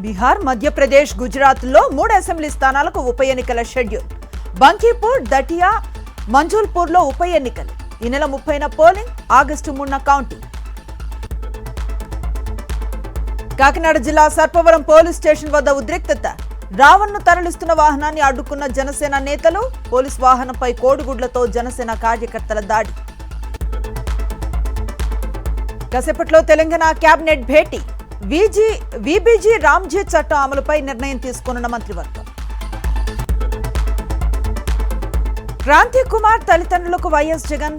బీహార్, మధ్యప్రదేశ్, గుజరాత్లో 3 అసెంబ్లీ స్థానాలకు ఉప ఎన్నికల షెడ్యూల్. బంకీపూర్, దటియా, మంజుల్పూర్లో ఉప ఎన్నికలు. ఈ నెల 30న పోలింగ్, ఆగస్టు 3న కౌంటింగ్. కాకినాడ జిల్లా సర్పవరం పోలీస్ స్టేషన్ వద్ద ఉద్రిక్తత. రావణ్ను తరలిస్తున్న వాహనాన్ని అడ్డుకున్న జనసేన నేతలు. పోలీస్ వాహనంపై కోడిగుడ్లతో జనసేన కార్యకర్తల దాడి. కాసేపట్లో తెలంగాణ కేబినెట్ భేటీ. వీబీజీ రామ్జీ చట్టం అమలుపై నిర్ణయం తీసుకోనున్న మంత్రివర్గం. క్రాంతి కుమార్ తల్లిదండ్రులకు వైఎస్ జగన్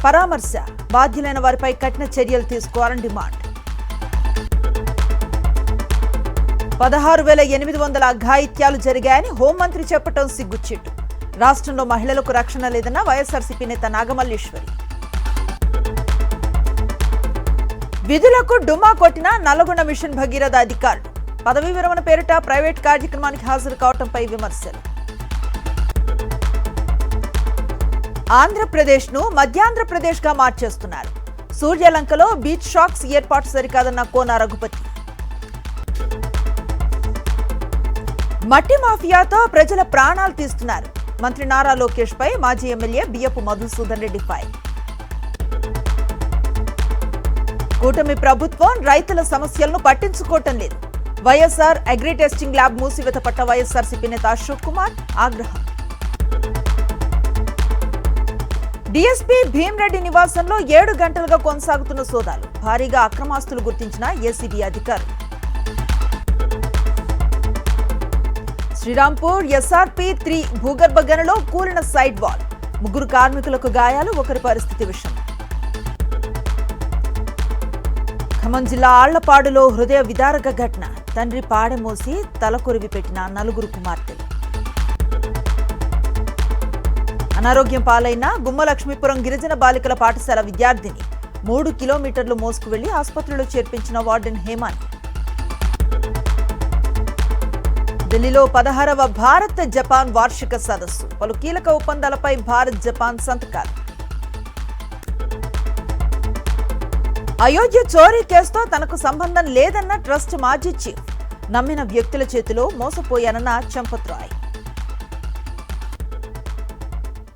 పరామర్శ. బాధ్యులైన వారిపై కఠిన చర్యలు తీసుకోవాలని డిమాండ్. 16,800 అఘాయిత్యాలు జరిగాయని హోంమంత్రి చెప్పడం సిగ్గుచేటు. రాష్ట్రంలో మహిళలకు రక్షణ లేదన్న వైఎస్ఆర్సీపీ నేత నాగమల్లేశ్వరి. విధులకు డుమా కొట్టిన నల్లగొండ మిషన్ భగీరథ అధికారులు. పదవీ విరమణ పేరిట ప్రైవేట్ కార్యక్రమానికి హాజరు కావడంపై విమర్శలు. ఆంధ్రప్రదేశ్ను మధ్యాంధ్రప్రదేశ్గా మార్చేస్తున్నారు. సూర్యలంకలో బీచ్ షాక్స్ ఏర్పాటు సరికాదన్న కోన రఘుపతి. మట్టి మాఫియాతో ప్రజల ప్రాణాలు తీస్తున్నారు. మంత్రి నారా లోకేష్ పై మాజీ ఎమ్మెల్యే బియ్యపు మధుసూదన్ రెడ్డి ఫైర్. కూటమి ప్రభుత్వం రైతుల సమస్యలను పట్టించుకోవటం లేదు. వైఎస్ఆర్ అగ్రి టెస్టింగ్ ల్యాబ్ మూసివేత పట్ల వైఎస్ఆర్సీపీ నేత అశోక్ కుమార్ ఆగ్రహం. డీఎస్పీ భీమ్రెడ్డి నివాసంలో 7 గంటలుగా కొనసాగుతున్న సోదాలు. భారీగా అక్రమాస్తులు గుర్తించిన ఏసీబీ అధికారులు. శ్రీరాంపూర్ ఎస్ఆర్పీ 3 భూగర్భ గనిలో కూలిన సైడ్ వాల్. 3 కార్మికులకు గాయాలు, ఒకరి పరిస్థితి విషమం. ఖమ్మం జిల్లా ఆళ్లపాడులో హృదయ విదారక ఘటన. తండ్రి పాడెమోసి తలకొరివి పెట్టిన 4 కుమార్తెలు. అనారోగ్యం పాలైన గుమ్మలక్ష్మీపురం గిరిజన బాలికల పాఠశాల విద్యార్థిని 3 కిలోమీటర్లు మోసుకు వెళ్లి ఆసుపత్రిలో చేర్పించిన వార్డెన్ హేమాని. ఢిల్లీలో 16వ భారత్ జపాన్ వార్షిక సదస్సు. పలు కీలక ఒప్పందాలపై భారత్ జపాన్ సంతకాలు. అయోధ్య చోరీ కేసుతో తనకు సంబంధం లేదన్న ట్రస్ట్ మాజీ చీఫ్. నమ్మిన వ్యక్తుల చేతిలో మోసపోయానన్న చంపత్ రాయ్.